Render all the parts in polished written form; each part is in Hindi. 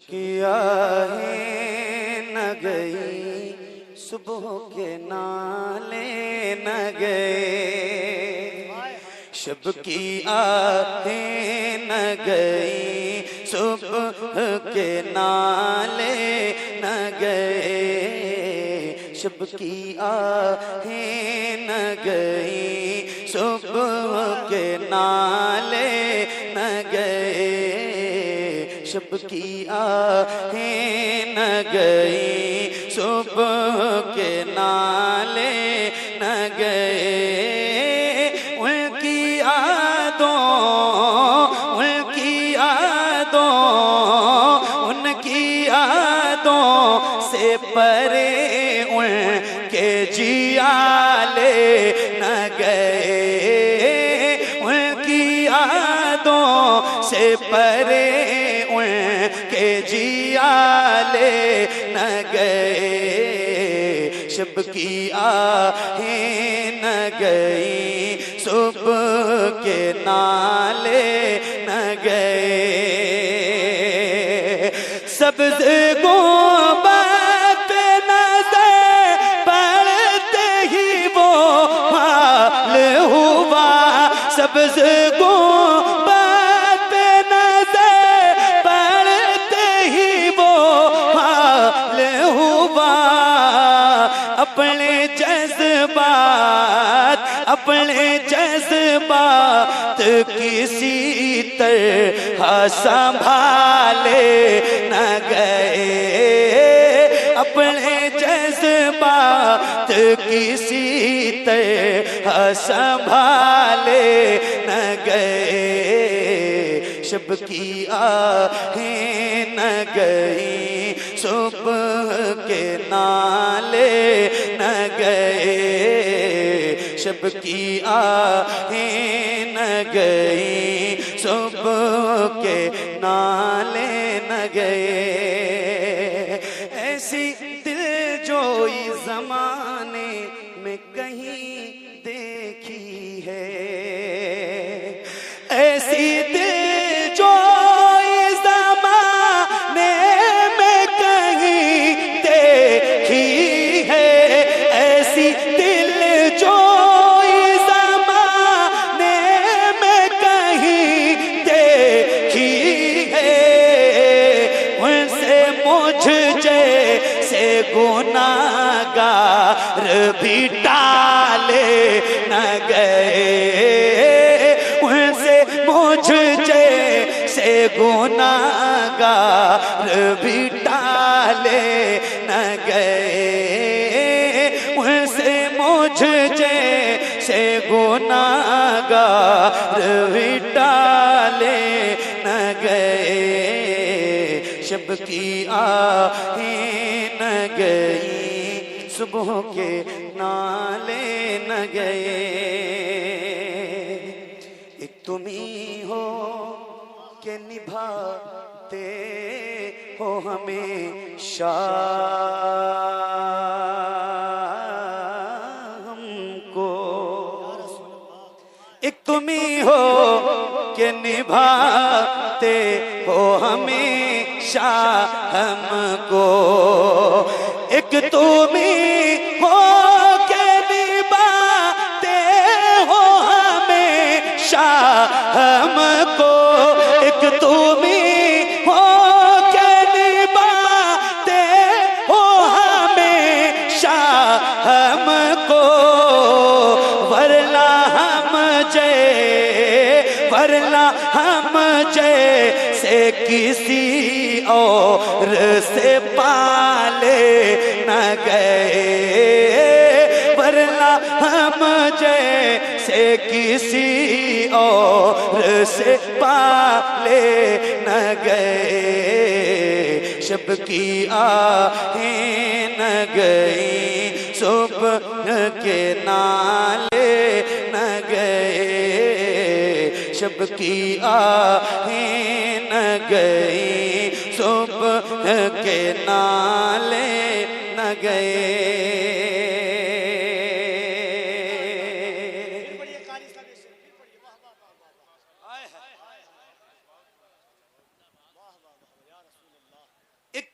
किया है न गई सुबह के नाले न गए, शब की आहें न गई सुबह के नाले न गए, शब की आहें न गई सुबह के नाले न गए, शब की आहें न गई सुबह के नाले न गए, उनकी यादों से परे उनके जियाले न गए, उनकी यादों से परे उनके जियाले न गए, शब की आहें न गई सुबह के नाले न गए, सब्ज़ गुंबद नज़र पड़ते ही वो हाल हुआ, सब्ज़ गुंबद नज़र पड़ते ही वो हाल हुआ, अपने जज्बात किसी तरह संभाले न गए, अपने जज्बात किसी तरह संभाले न गए, शब की आहें न गई सुबह के नाले न गए, शब की आहें न गई सुबह के नाले न गए, ऐसी दिलजोई ज़माने में कहीं देखी है, ऐसी दिलजोई ज़माने में कहीं देखी है, ऐसी दिलजोई ज़माने में कहीं देखी है, उनसे मुझ जैसे गुनाहगार भी टाले न गए, उनसे मुझ जैसे गुनाहगार भी टाले न गए, उनसे मुझ जैसे गुनाहगार भी टाले न गए, शब की आहें न गई सुबह के नाले न गए, एक तुम ही हो के निभाते हो हमेशा हमको, एक तुम ही हो के निभाते हो हमेशा हमको, एक तुम ही हो के निभाते हो हमेशा हमको, एक तुम ही हो के निभाते हो हमेशा हमको, वरना हम जैसे किसी और से पाले न गए, वरना हम जैसे किसी और से पाले न गए, शब की आहें न गई सुबह के नाले न गए, शब की आहें न गई सुबह के नाले न गए।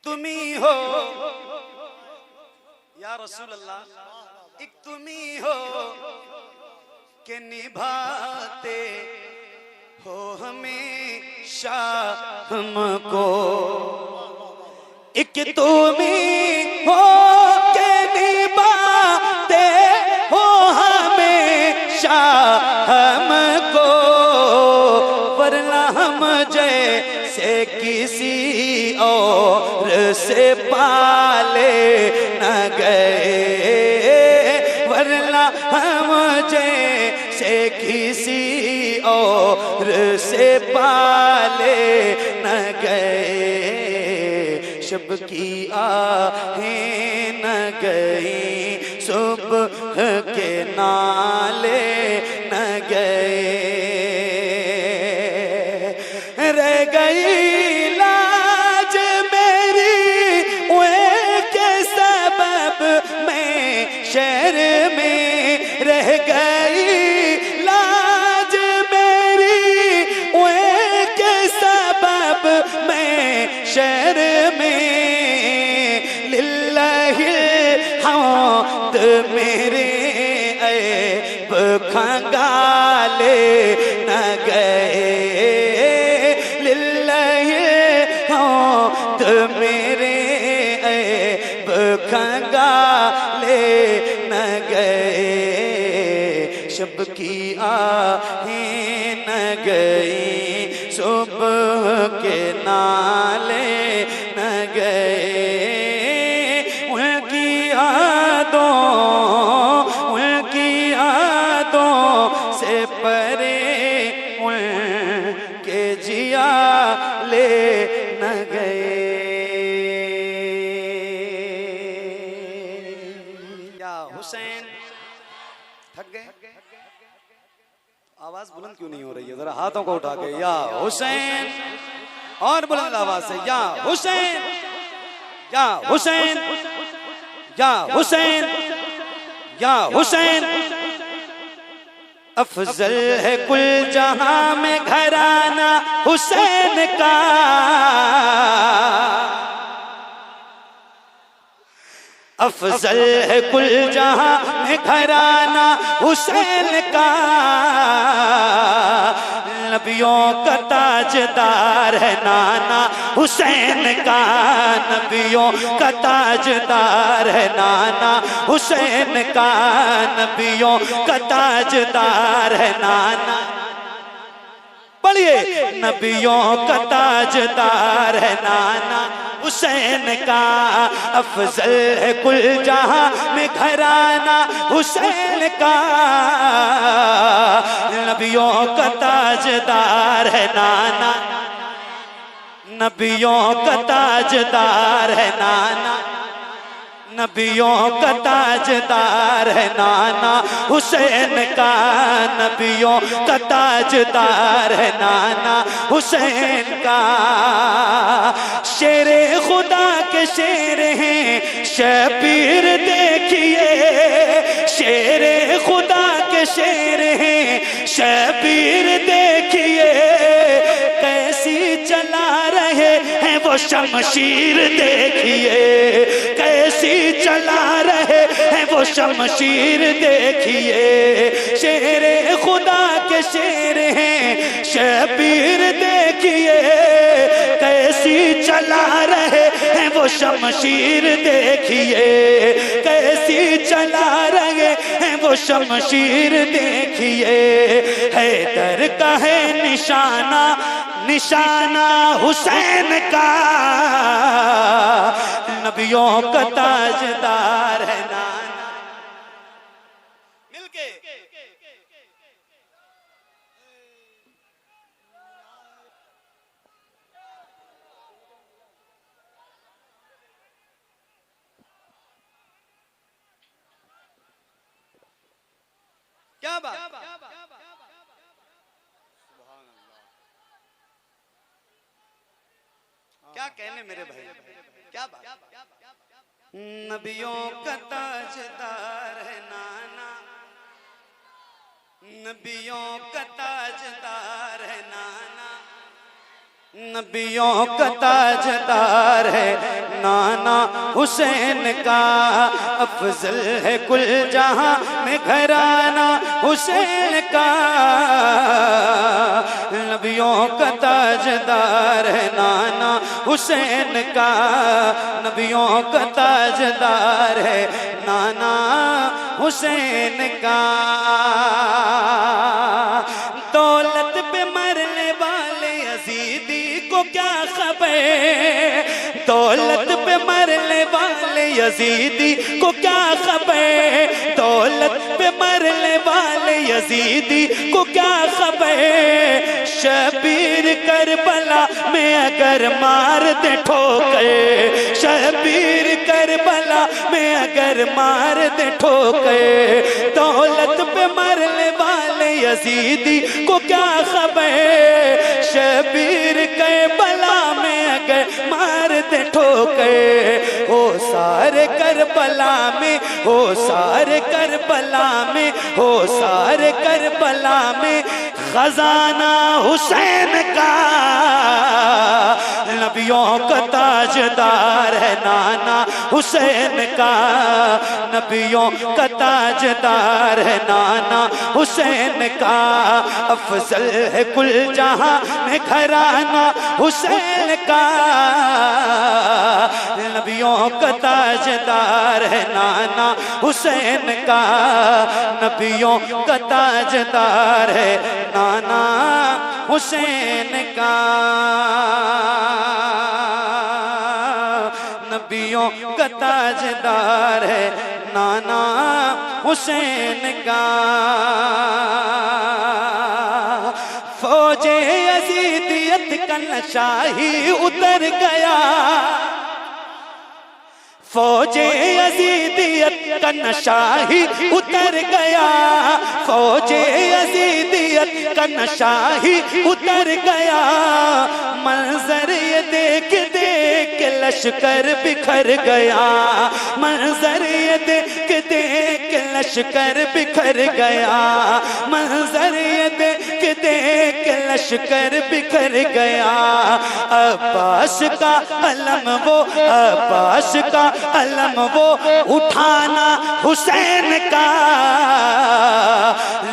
तुम ही हो या रसूल अल्लाह, एक तुम ही हो के निभाते हो हमेशा हमको, एक तुम ही हो के निभाते हो हमेशा हमको, वरना हम जैसे किसी और से पाले न गए, वरना हम जैसे किसी और से पाले न गए। शब की आहें न गई, सुबह के नाले न गए, रह गई लाज मेरी उनके सबब में, शहर में रह गई लाज मेरी उनके सबब में, शहर में लिल्लाहि हम्द मेरे ऐब खंगाले न गए, लिल्लाहि हम्द मेरे ऐब खंगाले न गए। शब की आहें न गई, सुबह के नाले न गए, उनकी यादों से परे उनके जिया ले न गए। या हुसैन, थक गए? आवाज बुलंद क्यों नहीं हो रही है? जरा हाथों को उठा के या हुसैन, और बुलंद आवाज से या हुसैन, या हुसैन, या हुसैन, या हुसैन। अफजल है कुल जहां में घराना हुसैन का, अफजल है कुल जहां में घराना हुसैन का, नबियों का ताजदार है नाना हुसैन का, नबियों का ताजदार है नाना हुसैन का, नबियों का ताजदार है नाना, पढ़िए, नबियों का ताजदार है नाना हुसैन का, अफजल है कुल जहां में घराना हुसैन का, नबियों का ताजदार है नाना, नबियों का ताजदार है नाना, नबियों का ताजदार है नाना हुसैन का, नबियों का ताजदार है नाना हुसैन का। शेरे खुदा के शेर हैं शबीर देखिए, शेरे खुदा के शेर हैं शबीर देखिए, कैसी चला रहे हैं वो शमशीर देखिए, कैसी चला रहे हैं वो शमशीर देखिए, शेरे खुदा के शेर हैं शबीर देखिए, कैसी चला रहे हैं वो शमशीर देखिए, कैसी चला रहे हैं वो शमशीर देखिए। हैदर का है निशाना, निशाना हुसैन का, नबियों का ताजदार है नाना। मिलके क्या बात, क्या कहने मेरे भाई, क्या बात। नबियों का ताजदार है नाना, नबियों का ताजदार है नाना, नबियों का ताजदार है नाना हुसैन का अफजल है कुल जहां में घराना हुसैन का नबियों का ताजदार है नाना हुसैन का नबियों का ताजदार है नाना हुसैन का दौलत पे मरने वाले यजीदी को क्या खबर दौलत पे मरने वाले यजीदी को क्या खबर दौलत पे मरने वाले यजीदी को क्या खबर शबीर करबला में अगर मार दे ठोकर शबीर करबला में अगर मार दे ठोकर दौलत पे मरने वाले यजीदी को क्या खबर शबीर करबला में अगर मार दे ठोकर हो सारे करबला में हो सारे करबला में हो सारे करबला में खजाना हुसैन का नबियों का ताजदार है नाना हुसैन का नबियों का ताजदार है नाना हुसैन का अफजल है कुल जहां में घराना हुसैन का नबियों का ताजदार है नाना हुसैन का नबियों का ताजदार है नाना हुसैन का नबियों का ताजदार है नाना हुसैन का फौजे यजीदियत का नशा ही उतर गया फौजे यजीदियत का नशा ही उतर गया फौजे यजीदियत का नशा ही उतर गया मंजर ये देख देख के लश्कर बिखर गया मंजर ये देख देख के लश्कर बिखर गया मंजर ये देख देख के लश्कर बिखर गया अब्बास का अलम वो अब्बास का अलम वो उठाना हुसैन का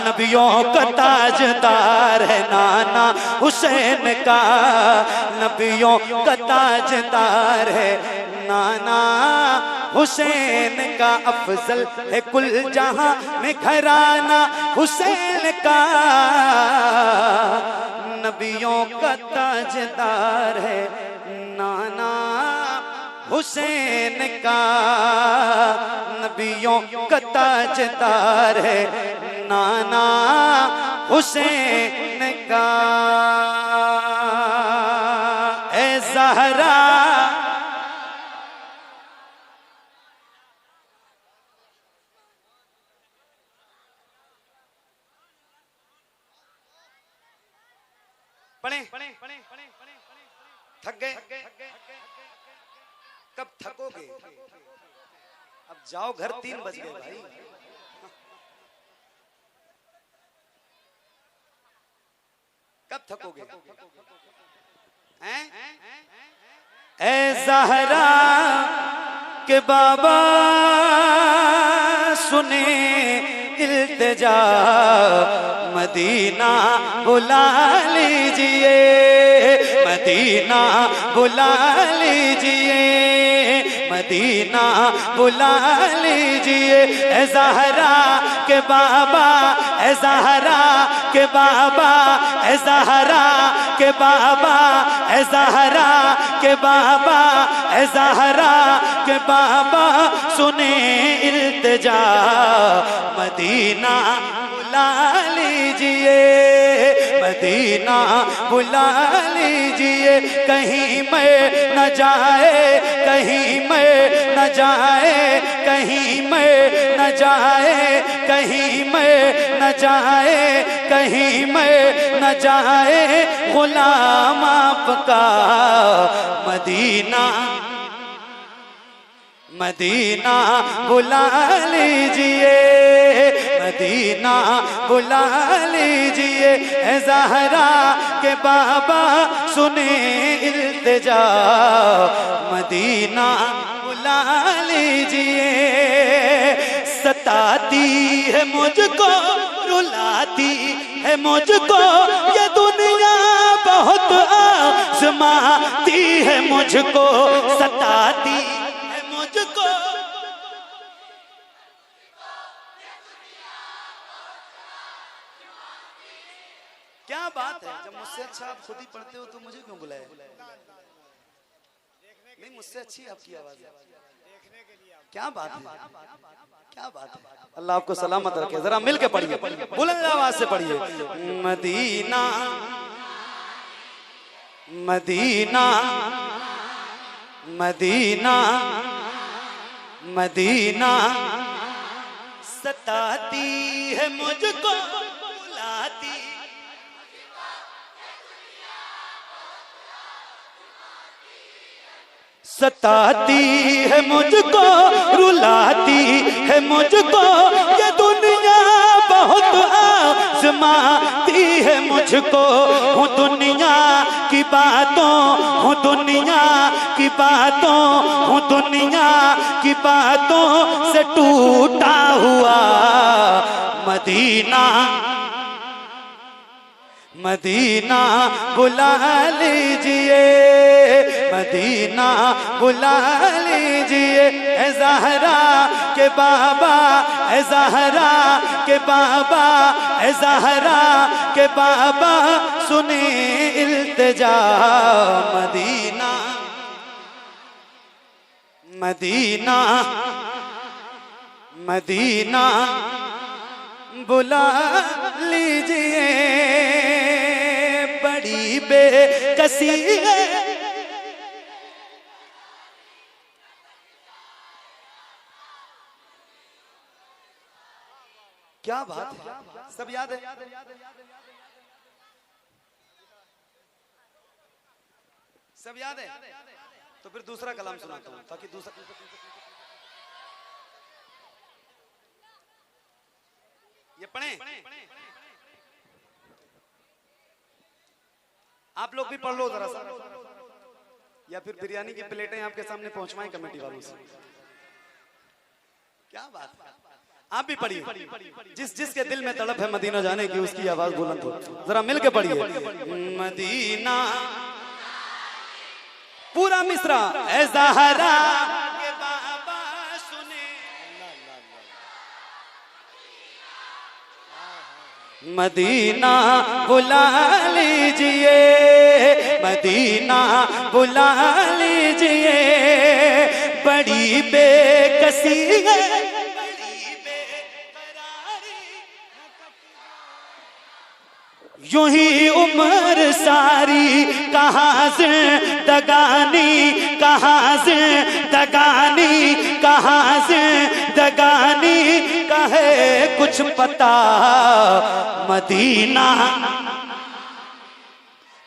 नबियों का ताजदार है नाना हुसैन का नबियों का ताजदार है नाना हुसैन का अफजल है कुल जहां में घराना हुसैन का नबियों का ताजदार है नाना हुसैन का नबियों का ताजदार है नाना हुसैन का ए ज़हरा पढ़े थक गए कब थकोगे अब जाओ घर 3 बज गए भाई कब थकोगे हैं ए ज़हरा के बाबा सुने इल्तिजा मदीना बुला लीजिए मदीना बुला लीजिए मदीना बुला लीजिए ए ज़हरा के बाबा ए ज़हरा के बाबा ए ज़हरा के बाबा ए ज़हरा के बाबा ए ज़हरा के बाबा सुने इल्तिजा मदीना बुला लीजिए मदीना बुला लीजिए कहीं मैं न जाए कहीं मैं न जाए कहीं मैं न जाए कहीं मैं न जाए कहीं मैं न जाए गुलाम आपका मदीना मदीना बुला लीजिए मदीना बुला लीजिए ए ज़हरा के बाबा सुने इल्तिजा मदीना बुला लीजिए। सताती है मुझको रुलाती है मुझको ये दुनिया बहुत आज़माती है मुझको सताती है मुझको। क्या बात है, जब मुझसे अच्छा आप खुद ही पढ़ते हो तो मुझे क्यों बुलाए? नहीं, मुझसे अच्छी आपकी आवाज है। क्या बात है, क्या बात है। अल्लाह आपको सलामत रखे। जरा मिल के पढ़िए, बुलंद आवाज से पढ़िए। मदीना मदीना मदीना मदीना सताती है मुझको बुलाती। सताती है मुझको रुलाती है मुझको ये दुनिया बहुत आज़माती है मुझको। हूँ दुनिया की बातों हूँ दुनिया की बातों हूँ दुनिया की बातों से टूटा हुआ। मदीना मदीना बुला लीजिए मदीना बुला लीजिए ए ज़हरा के बाबा ए ज़हरा के बाबा ए ज़हरा के बाबा सुने इल्तिजा मदीना मदीना मदीना बुला लीजिए। बड़ी बेकसी है क्या बात है, सब याद है? सब याद है? तो फिर दूसरा कलाम सुनाता हूं ताकि दूसरा ये पढ़ें। आप लोग भी पढ़ लो जरा सा, या फिर बिरयानी की प्लेटें आपके सामने पहुंचवाएं कमेटी वालों से। क्या बात है, आप भी पढ़िए। जिस जिसके दिल में तड़प है मदीना जाने की उसकी आवाज बुलंद हो। जरा मिलके पढ़िए। मदीना पूरा मिसरा ए ज़हरा के बाबा सुने मदीना बुला लीजिए मदीना बुला लीजिए। बड़ी बेकसी है यूं ही उम्र सारी कहाँ से दगानी कहाँ से दगानी कहाँ से दगानी कहे कुछ पता। मदीना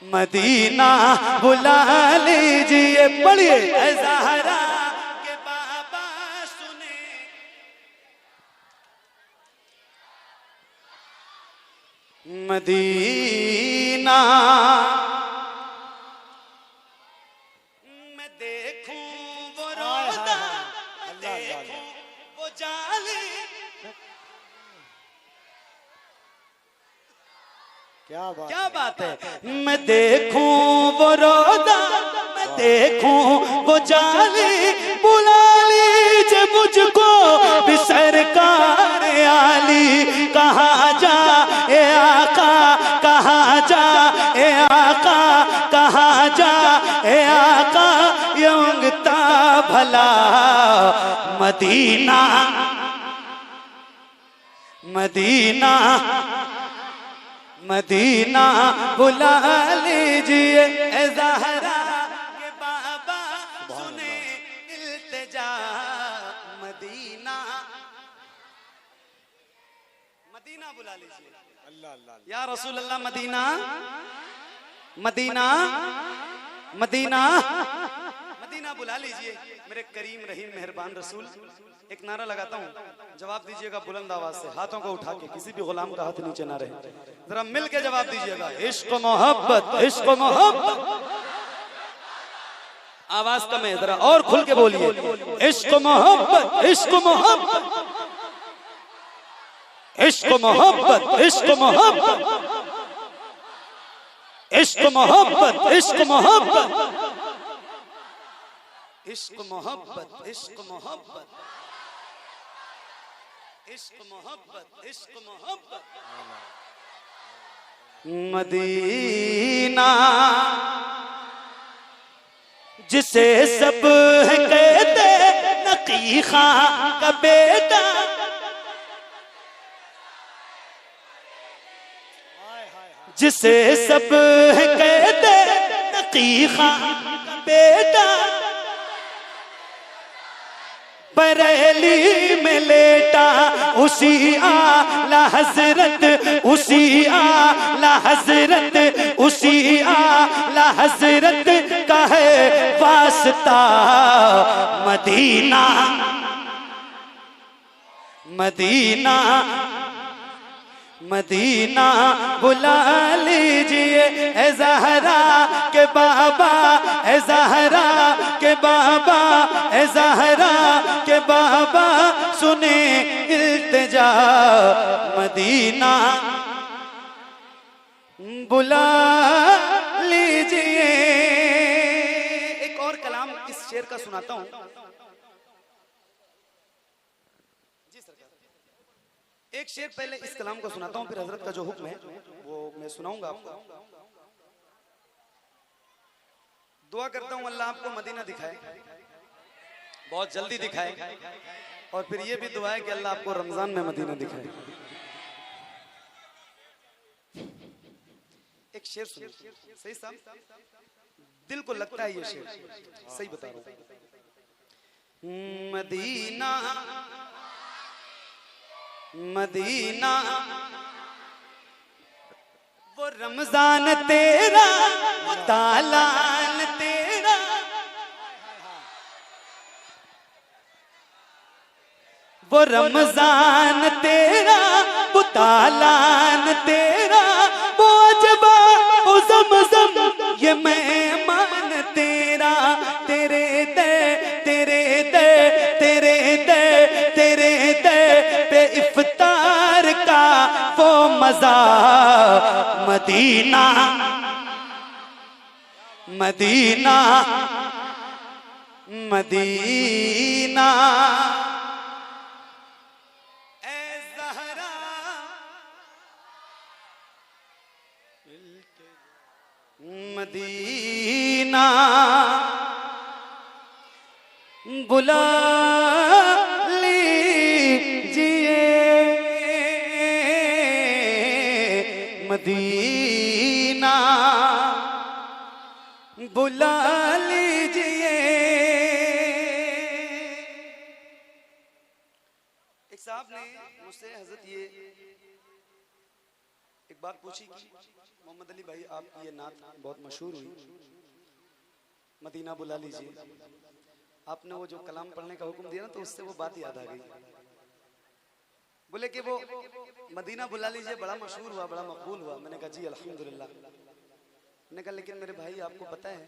मदीना बुला लीजिए। पढ़िए ए ज़हरा के बाबा सुने मदीना। मैं देखूं वो रोज़ा देखूं वो जाली। क्या बात है। मैं देखूं वो रोज़ा मैं देखूं वो जाली। बुला लीजिए मुझको भी सरकार आली। कहाँ जा ए आका कहाँ जा ए आका कहाँ जा ए आका ये मांगता भला। मदीना मदीना मदीना बुला लीजिए ए ज़हरा के बाबा सुने इल्तिजा। मदीना मदीना बुला लीजिए। अल्लाह अल्लाह या रसूल अल्लाह। मदीना मदीना मदीना मदीना मदीना बुला लीजिए मेरे करीम रहीम मेहरबान रसूल। एक नारा लगाता हूँ, जवाब दीजिएगा बुलंद आवाज से, हाथों को उठा के, किसी भी गुलाम का हाथ नीचे ना रहे, जरा मिल के जवाब दीजिएगा। इश्क मोहब्बत, इश्क मोहब्बत। आवाज कम है, जरा और खुल के बोलिए। इश्क मोहब्बत, इश्क मोहब्बत, इश्क मोहब्बत, इश्क मोहब्बत, इश्क मोहब्बत, इश्क मोहब्बत, इश्क मोहब्बत, इश्क मोहब्बत, इश्क मोहब्बत, इश्क मोहब्बत। मदीना जिसे सब कहते नकी खां का बेटा, जिसे सब कहते नकी खां का बेटा, बरेली में लेटा उसी आला हजरत, उसी आला हजरत, उसी आला हजरत का है वास्ता। मदीना मदीना मदीना बुला लीजिए ए ज़हरा के बाबा, ए ज़हरा के बाबा, ए ज़हरा के बाबा, सुने इल्तिजा। मदीना बुला लीजिए। एक और कलाम इस शेर का सुनाता हूँ। एक शेर पहले इस कलाम को सुनाता हूँ, फिर हजरत का जो हुक्म है वो मैं सुनाऊंगा आपको। दुआ करता हूँ अल्लाह आपको मदीना दिखाए, बहुत जल्दी दिखाए, और फिर ये भी दुआ है कि अल्लाह आपको रमजान में मदीना दिखाए। एक शेर सुनिए, सही साहब, दिल को लगता है ये शेर, सही बता रहा हूँ। मदीना मदीना वो रमजान तेरा, वो तालान तेरा, वो रमजान तेरा, वो तालान तेरा, वो अजबा वो ज़मज़म ये मेहमान तेरा। तेरे दे तेरे दे तेरे दे तेरे दे पे इफ्तार का वो मजा। मदीना मदीना मदीना ए ज़हरा मदीना बुला लीजिए। मदीना बुला लीजिए। एक साहब ने मुझसे हजरत ये एक बात पूछी कि मोहम्मद अली भाई आपकी ये नात बहुत मशहूर हुई, मदीना बुला लीजिए, आपने वो जो कलाम पढ़ने का हुक्म दिया ना, तो उससे वो बात याद आ गई। बोले कि वो मदीना बुला लीजिए बड़ा मशहूर हुआ, बड़ा मकबूल हुआ। मैंने कहा जी अल्हम्दुलिल्लाह। मैंने कहा लेकिन मेरे भाई आपको पता है